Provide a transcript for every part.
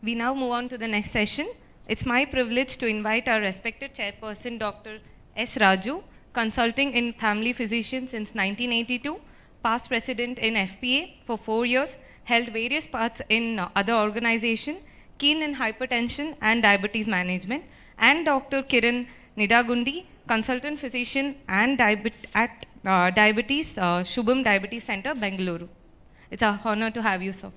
We now move on to the next session. It's my privilege to invite our respected chairperson, Dr. S. Raju, consulting in family physician since 1982, past president in FPA for 4 years, held various paths in other organizations, keen in hypertension and diabetes management, and Dr. Kiran Nidagundi, consultant physician and at Diabetes, Shubham Diabetes Center, Bengaluru. It's an honor to have you, sir.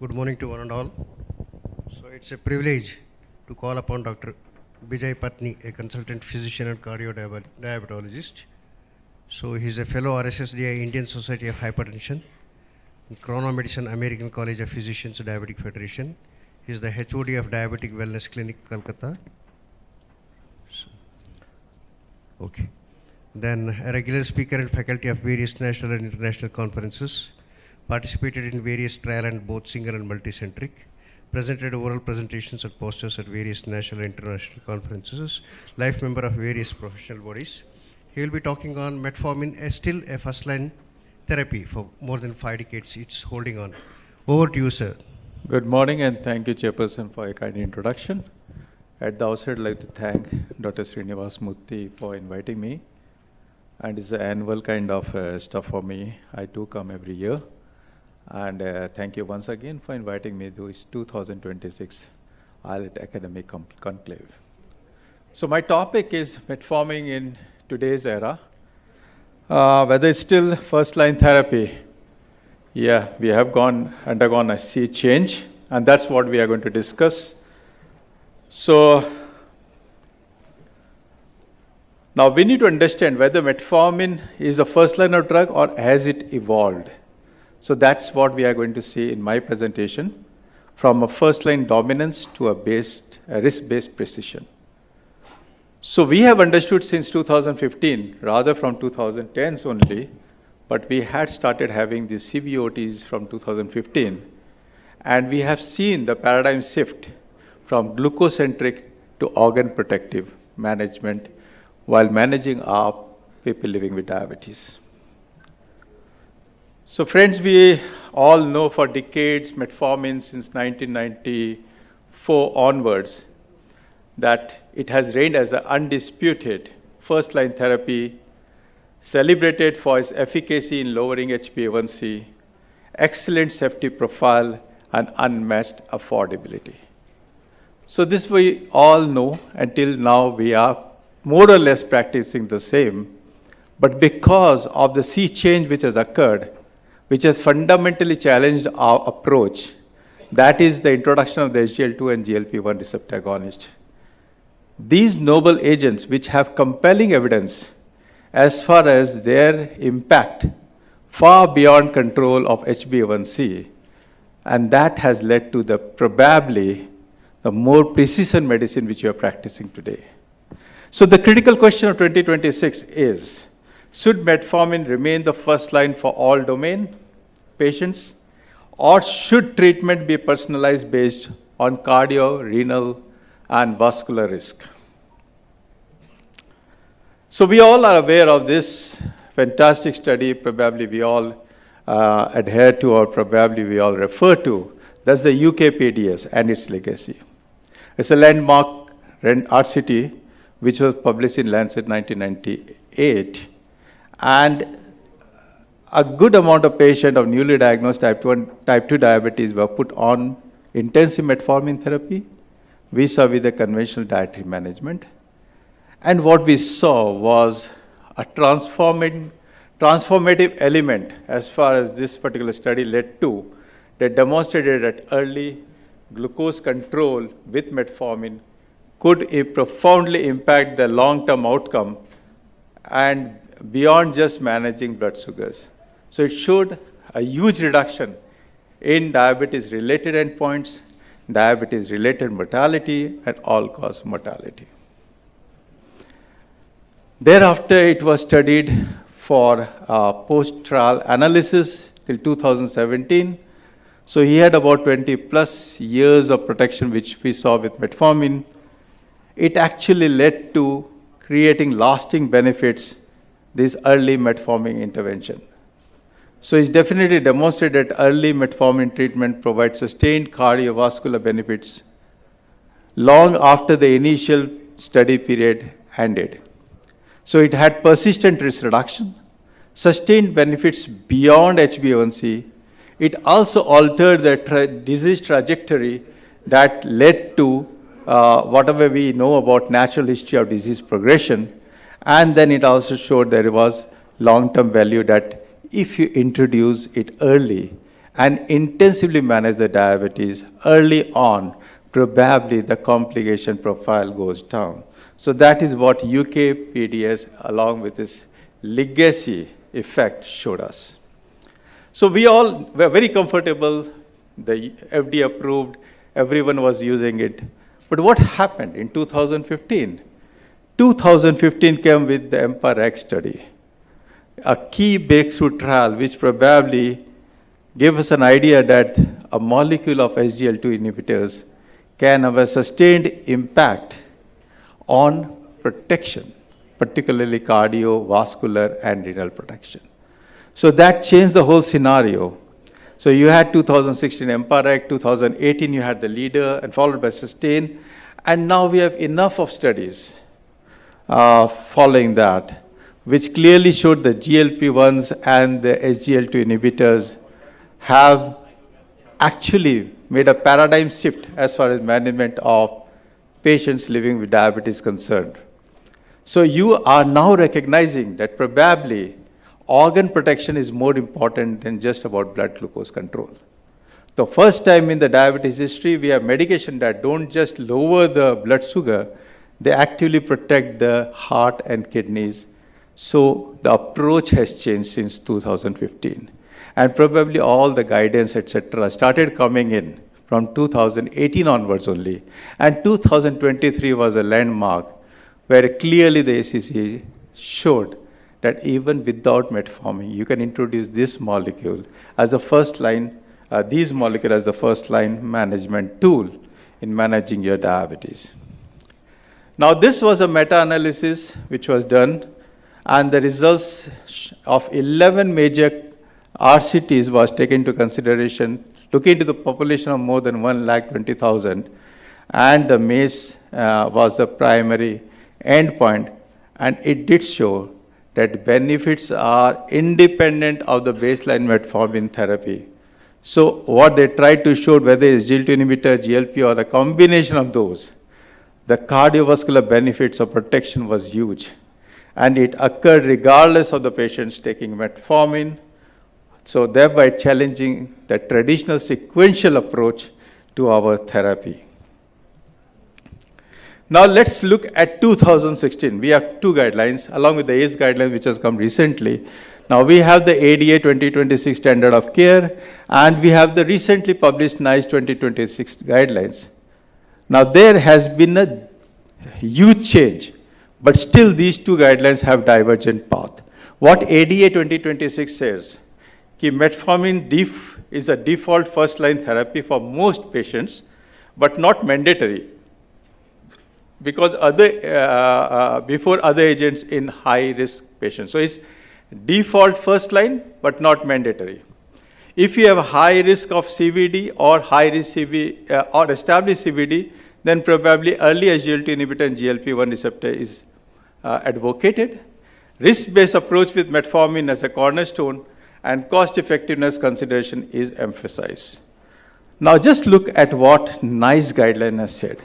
Good morning to one and all. So it's a privilege to call upon Dr. Bijay Patni, a consultant physician and cardiodiabetologist. So he's a fellow RSSDI Indian Society of Hypertension, Chronomedicine American College of Physicians Diabetic Federation. He's the HOD of Diabetic Wellness Clinic, Calcutta. Okay. Then a regular speaker and faculty of various national and international conferences. Participated in various trial and both single and multicentric, presented oral presentations and posters at various national and international conferences, life member of various professional bodies. He will be talking on metformin, still a first-line therapy for more than 5 decades. It's holding on. Over to you, sir. Good morning, and thank you, Chairperson, for a kind introduction. At the outset, I'd like to thank Dr. Srinivas Murthy for inviting me. And it's an annual kind of stuff for me. I do come every year. And thank you once again for inviting me to this 2026 IELTS Academic Conclave. So my topic is metformin in today's era. Whether it's still first-line therapy, yeah, we have undergone a sea change, and that's what we are going to discuss. So now we need to understand whether metformin is a first-line of drug or has it evolved. So that's what we are going to see in my presentation, from a first-line dominance to a risk-based precision. So we have understood since 2015, rather from 2010s only, but we had started having these CVOTs from 2015, and we have seen the paradigm shift from glucocentric to organ protective management while managing our people living with diabetes. So friends, we all know for decades, metformin since 1994 onwards, that it has reigned as an undisputed first-line therapy, celebrated for its efficacy in lowering HbA1c, excellent safety profile, and unmatched affordability. So this we all know. Until now, we are more or less practicing the same, but because of the sea change which has occurred, which has fundamentally challenged our approach, that is the introduction of the SGLT2 and GLP-1 receptor agonist. These noble agents, which have compelling evidence as far as their impact far beyond control of HbA1c, and that has led to probably the more precision medicine which we are practicing today. So the critical question of 2026 is, should metformin remain the first line for all domain patients, or should treatment be personalized based on cardio, renal, and vascular risk? So we all are aware of this fantastic study, probably we all adhere to, or probably we all refer to. That's the UKPDS and its legacy. It's a landmark RCT which was published in Lancet 1998. And a good amount of patients of newly diagnosed type 2 diabetes were put on intensive metformin therapy vis-a-vis the conventional dietary management. And what we saw was a transformative element as far as this particular study led to, that demonstrated that early glucose control with metformin could profoundly impact the long-term outcome and beyond just managing blood sugars. So it showed a huge reduction in diabetes-related endpoints, diabetes-related mortality, and all-cause mortality. Thereafter, it was studied for post-trial analysis till 2017. So he had about 20 plus years of protection, which we saw with metformin. It actually led to creating lasting benefits, this early metformin intervention. So it's definitely demonstrated that early metformin treatment provides sustained cardiovascular benefits long after the initial study period ended. So it had persistent risk reduction, sustained benefits beyond HbA1c. It also altered the disease trajectory that led to whatever we know about natural history of disease progression. And then it also showed there was long-term value that if you introduce it early and intensively manage the diabetes early on, probably the complication profile goes down. So that is what UK PDS, along with this legacy effect, showed us. So we all were very comfortable, the FDA approved, everyone was using it. But what happened in 2015? 2015 came with the EMPIRE-X study, a key breakthrough trial which probably gave us an idea that a molecule of SGLT2 inhibitors can have a sustained impact on protection, particularly cardiovascular and renal protection. So that changed the whole scenario. So you had 2016 EMPIRE-X, 2018 you had the leader, and followed by SUSTAIN, and now we have enough of studies following that, which clearly showed the GLP-1s and the SGLT2 inhibitors have actually made a paradigm shift as far as management of patients living with diabetes is concerned. So you are now recognizing that probably organ protection is more important than just about blood glucose control. The first time in the diabetes history, we have medication that don't just lower the blood sugar, they actively protect the heart and kidneys. So the approach has changed since 2015. And probably all the guidance, etc., started coming in from 2018 onwards only. And 2023 was a landmark where clearly the ACC showed that even without metformin, you can introduce this molecule as the first line, these molecules as the first line management tool in managing your diabetes. Now this was a meta-analysis which was done, and the results of 11 major RCTs was taken into consideration, looking into the population of more than 1,20,000, and the MACE was the primary endpoint, and it did show that benefits are independent of the baseline metformin therapy. So what they tried to show, whether it's GLP inhibitor, GLP, or the combination of those, the cardiovascular benefits of protection was huge. And it occurred regardless of the patients taking metformin, so thereby challenging the traditional sequential approach to our therapy. Now let's look at 2016. We have two guidelines, along with the ACE guideline, which has come recently. Now we have the ADA 2026 standard of care, and we have the recently published NICE 2026 guidelines. Now there has been a huge change, but still these two guidelines have divergent path. What ADA 2026 says, that metformin is a default first-line therapy for most patients, but not mandatory, because before other agents in high-risk patients. So it's default first-line, but not mandatory. If you have a high risk of CVD or high-risk CV or established CVD, then probably early SGLT inhibitor and GLP-1 receptor is advocated. Risk-based approach with metformin as a cornerstone and cost-effectiveness consideration is emphasized. Now just look at what NICE guideline has said.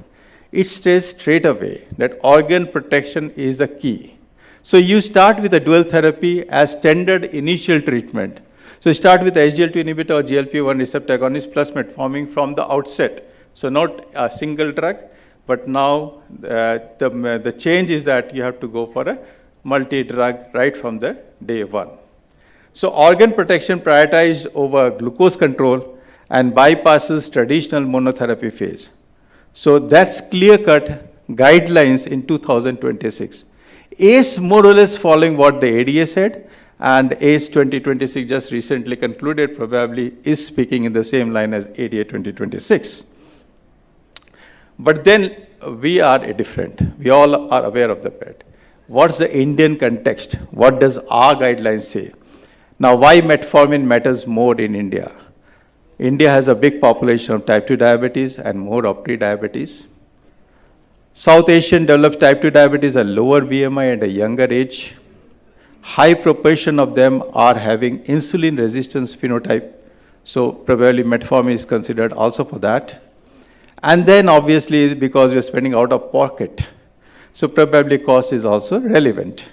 It says straight away that organ protection is the key. So you start with a dual therapy as standard initial treatment. So you start with SGLT inhibitor or GLP-1 receptor agonist plus metformin from the outset. So not a single drug, but now the change is that you have to go for a multi-drug right from the day one. So organ protection prioritized over glucose control and bypasses traditional monotherapy phase. So that's clear-cut guidelines in 2026. ACE more or less following what the ADA said, And ACE 2026 just recently concluded, probably is speaking in the same line as ADA 2026. But then we are different. We all are aware of the fact. What's the Indian context? What does our guidelines say? Now, why metformin matters more in India? India has a big population of type 2 diabetes and more of pre-diabetes. South Asian developed type 2 diabetes at lower BMI and a younger age. High proportion of them are having insulin resistance phenotype. So probably metformin is considered also for that. And then obviously because we're spending out of pocket, so probably cost is also relevant.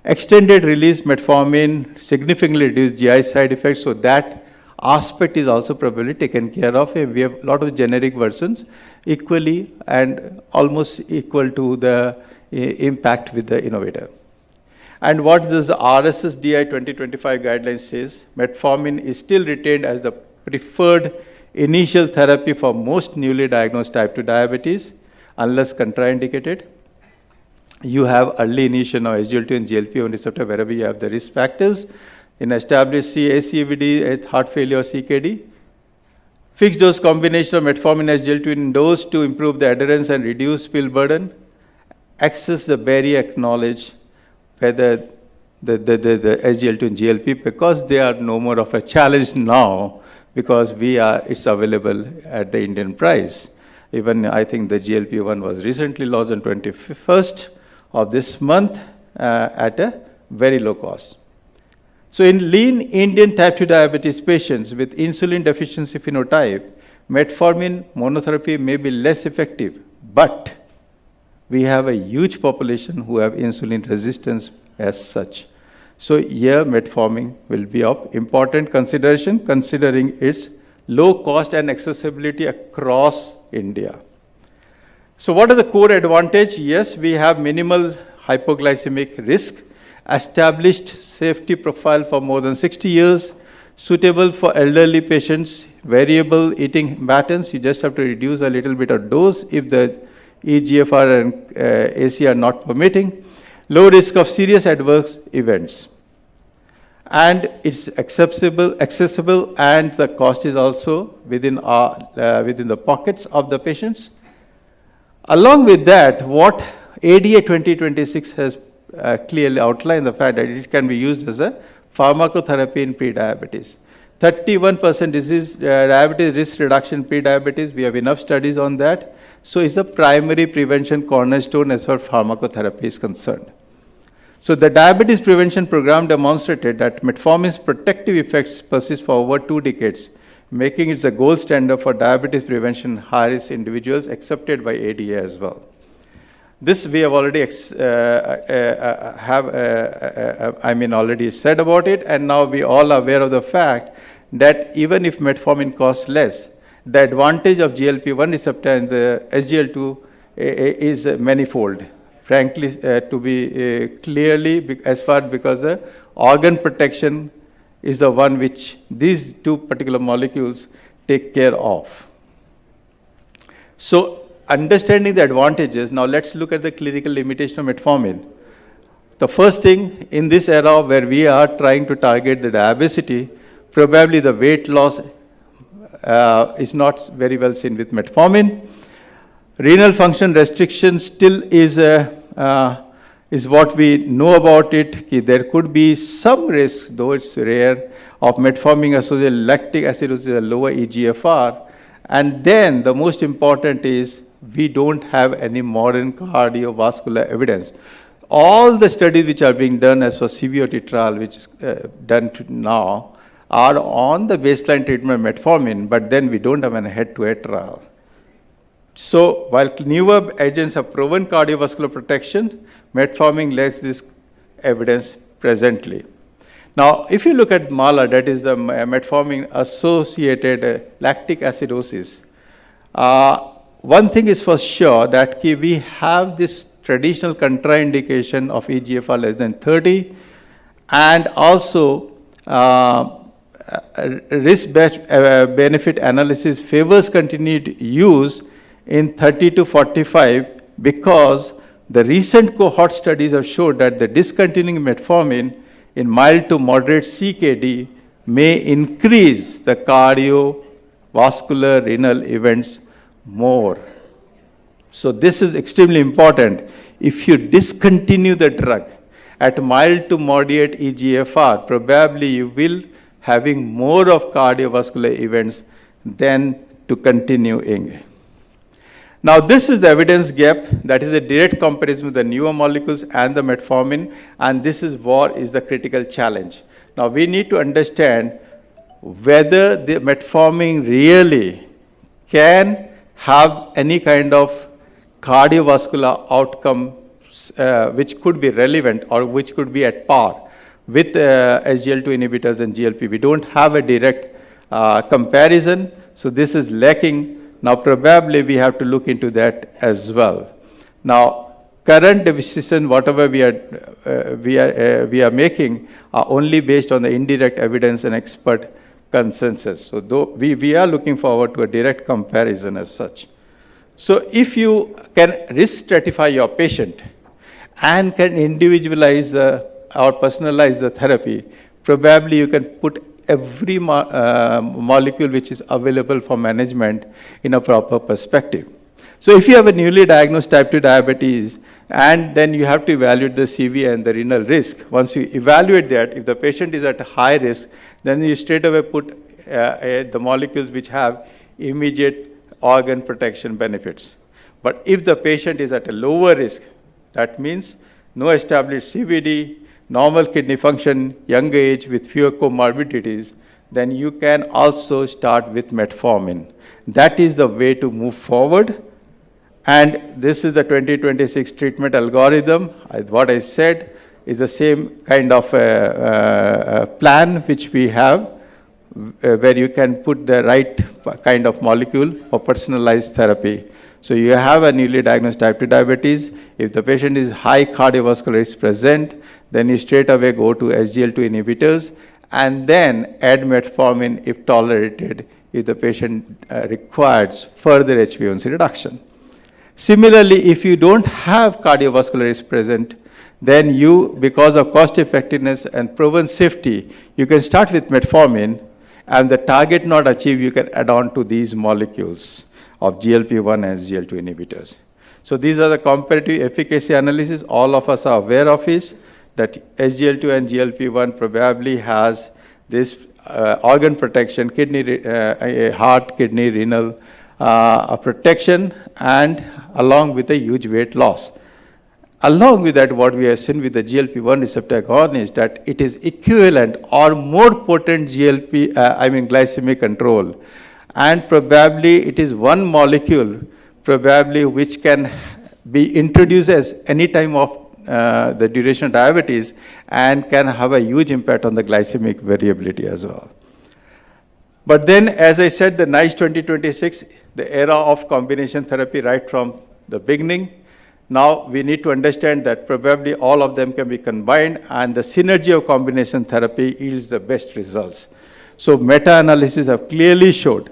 Extended release metformin significantly reduced GI side effects, so that aspect is also probably taken care of. We have a lot of generic versions equally and almost equal to the impact with the innovator. And what does the RSSDI 2025 guidelines says? Metformin is still retained as the preferred initial therapy for most newly diagnosed type 2 diabetes, unless contraindicated. You have early initiation of SGLT2 and GLP-1 receptor wherever you have the risk factors. In established ACVD, heart failure, CKD. Fixed dose combination of metformin and SGLT2 in dose to improve the adherence and reduce pill burden. Access the barrier acknowledge whether the SGLT2 and GLP, because they are no more of a challenge now, because it's available at the Indian price. Even I think the GLP-1 was recently launched on 21st of this month at a very low cost. So in lean Indian type 2 diabetes patients with insulin deficiency phenotype, metformin monotherapy may be less effective, but we have a huge population who have insulin resistance as such. So here metformin will be of important consideration considering its low cost and accessibility across India. So what are the core advantage? Yes, we have minimal hypoglycemic risk, established safety profile for more than 60 years, suitable for elderly patients, variable eating patterns. You just have to reduce a little bit of dose if the EGFR and AC are not permitting. Low risk of serious adverse events. And it's accessible and the cost is also within the pockets of the patients. Along with that, what ADA 2026 has clearly outlined the fact that it can be used as a pharmacotherapy in pre-diabetes. 31% diabetes risk reduction in pre-diabetes, we have enough studies on that. So it's a primary prevention cornerstone as far as pharmacotherapy is concerned. So the diabetes prevention program demonstrated that metformin's protective effects persist for over 2 decades, making it the gold standard for diabetes prevention in high-risk individuals accepted by ADA as well. This we have already already said about it, and now we all are aware of the fact that even if metformin costs less, the advantage of GLP-1 receptor and the SGL2 is manifold. Frankly, to be clearly as far because the organ protection is the one which these 2 particular molecules take care of. So understanding the advantages, now let's look at the clinical limitation of metformin. The first thing in this era where we are trying to target the diabesity, probably the weight loss is not very well seen with metformin. Renal function restriction still is what we know about it. There could be some risk, though it's rare, of metformin associated lactic acidosis, a lower EGFR. And then the most important is we don't have any modern cardiovascular evidence. All the studies which are being done as for CVOT trial, which is done now, are on the baseline treatment of metformin, but then we don't have a head-to-head trial. So while newer agents have proven cardiovascular protection, metformin lacks this evidence presently. Now, if you look at MALA, that is the metformin-associated lactic acidosis, one thing is for sure that we have this traditional contraindication of EGFR less than 30, and also risk-benefit analysis favors continued use in 30 to 45 because the recent cohort studies have showed that the discontinuing metformin in mild to moderate CKD may increase the cardiovascular renal events more. So this is extremely important. If you discontinue the drug at mild to moderate eGFR, probably you will having more of cardiovascular events than to continuing. Now this is the evidence gap, that is a direct comparison with the newer molecules and the metformin, and this is what is the critical challenge. Now we need to understand whether the metformin really can have any kind of cardiovascular outcome which could be relevant or which could be at par with SGLT2 inhibitors and GLP. We don't have a direct comparison, so this is lacking. Now probably we have to look into that as well. Now current decisions, whatever we are making, are only based on the indirect evidence and expert consensus. So though we are looking forward to a direct comparison as such. So if you can risk stratify your patient and can individualize or personalize the therapy, probably you can put every molecule which is available for management in a proper perspective. So if you have a newly diagnosed type 2 diabetes, and then you have to evaluate the CV and the renal risk. Once you evaluate that, if the patient is at a high risk, then you straight away put the molecules which have immediate organ protection benefits. But if the patient is at a lower risk, that means no established CVD, normal kidney function, young age with fewer comorbidities, then you can also start with metformin. That is the way to move forward. And this is the 2026 treatment algorithm. What I said is the same kind of plan which we have, where you can put the right kind of molecule for personalized therapy. So you have a newly diagnosed type 2 diabetes. If the patient is high cardiovascular risk present, then you straight away go to SGLT2 inhibitors and then add metformin if tolerated, if the patient requires further HbA1c reduction. Similarly, if you don't have cardiovascular risk present, then you, because of cost effectiveness and proven safety, you can start with metformin, and the target not achieved, you can add on to these molecules of GLP-1 and SGLT2 inhibitors. So these are the comparative efficacy analysis. All of us are aware of is that SGLT2 and GLP-1 probably has this organ protection, kidney, heart, kidney, renal protection, and along with a huge weight loss. Along with that, what we have seen with the GLP-1 receptor agonist, that it is equivalent or more potent glycemic control. And probably it is one molecule, probably which can be introduced as any time of the duration of diabetes and can have a huge impact on the glycemic variability as well. But then, as I said, the NICE 2026, the era of combination therapy right from the beginning. Now we need to understand that probably all of them can be combined, and the synergy of combination therapy yields the best results. So meta-analysis have clearly showed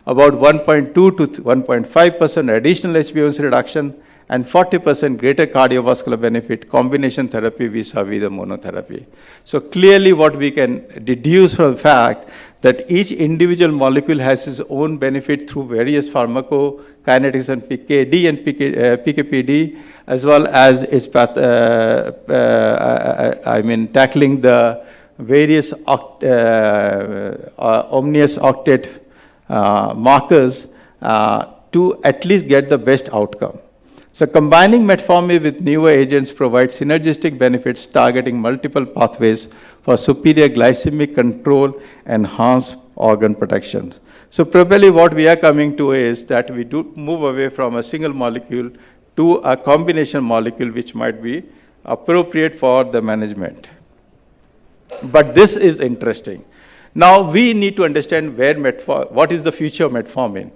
about 1.2 to 1.5% additional HbA1c reduction and 40% greater cardiovascular benefit combination therapy vis-a-vis the monotherapy. So clearly what we can deduce from the fact that each individual molecule has its own benefit through various pharmacokinetics and PKD and PKPD, as well as its tackling the various omnious octet markers to at least get the best outcome. So combining metformin with newer agents provides synergistic benefits targeting multiple pathways for superior glycemic control and enhanced organ protection. So probably what we are coming to is that we do move away from a single molecule to a combination molecule which might be appropriate for the management. But this is interesting. Now we need to understand what is the future of metformin.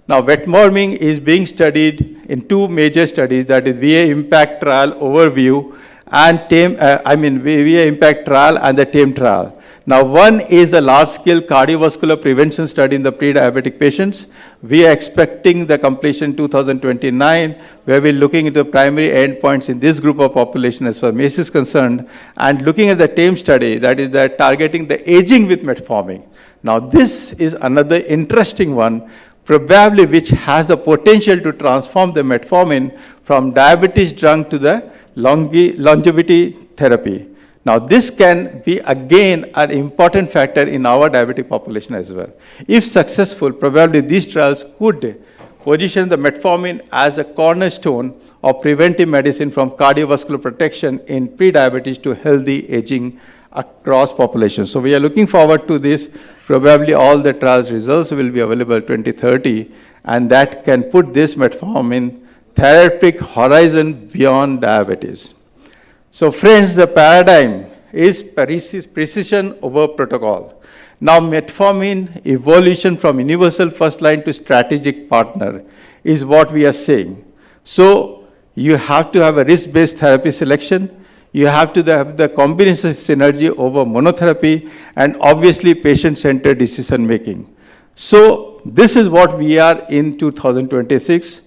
Now, metformin is being studied in two major studies, that is VA impact trial overview and VA impact trial and the TAME trial. Now, one is the large-scale cardiovascular prevention study in the pre-diabetic patients. We are expecting the completion 2029, where we're looking at the primary endpoints in this group of population as far as MACE is concerned, and looking at the TAME study, that is that targeting the aging with metformin. Now, this is another interesting one, probably which has the potential to transform the metformin from diabetes drug to the longevity therapy. Now, this can be again an important factor in our diabetic population as well. If successful, probably these trials could position the metformin as a cornerstone of preventive medicine from cardiovascular protection in pre-diabetes to healthy aging across populations. So we are looking forward to this. Probably all the trials results will be available 2030, and that can put this metformin therapeutic horizon beyond diabetes. So friends, the paradigm is precision over protocol. Now metformin evolution from universal first line to strategic partner is what we are saying. So you have to have a risk-based therapy selection. You have to have the combination synergy over monotherapy, and obviously patient-centered decision making. So this is what we are in 2026.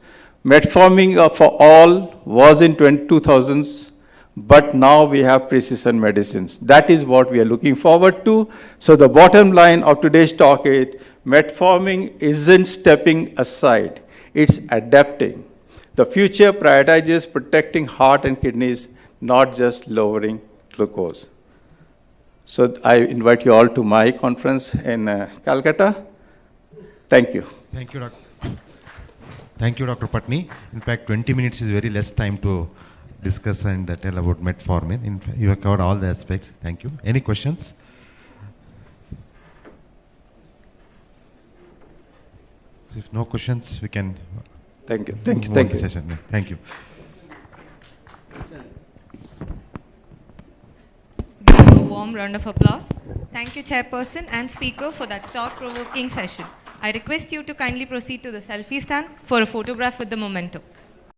Metformin for all was in 2000s. But now we have precision medicines. That is what we are looking forward to. So the bottom line of today's talk is metformin isn't stepping aside, it's adapting. The future prioritizes protecting heart and kidneys, not just lowering glucose. So I invite you all to my conference in Calcutta. Thank you. Thank you, Dr. Thank you, Dr. Patni. In fact, 20 minutes is very less time to discuss and tell about metformin. You have covered all the aspects. Thank you. Any questions? If no questions, we can. Thank you. Thank you. Thank you. Session. Thank you. Give a warm round of applause. Thank you, Chairperson and Speaker, for that thought-provoking session. I request you to kindly proceed to the selfie stand for a photograph with the memento.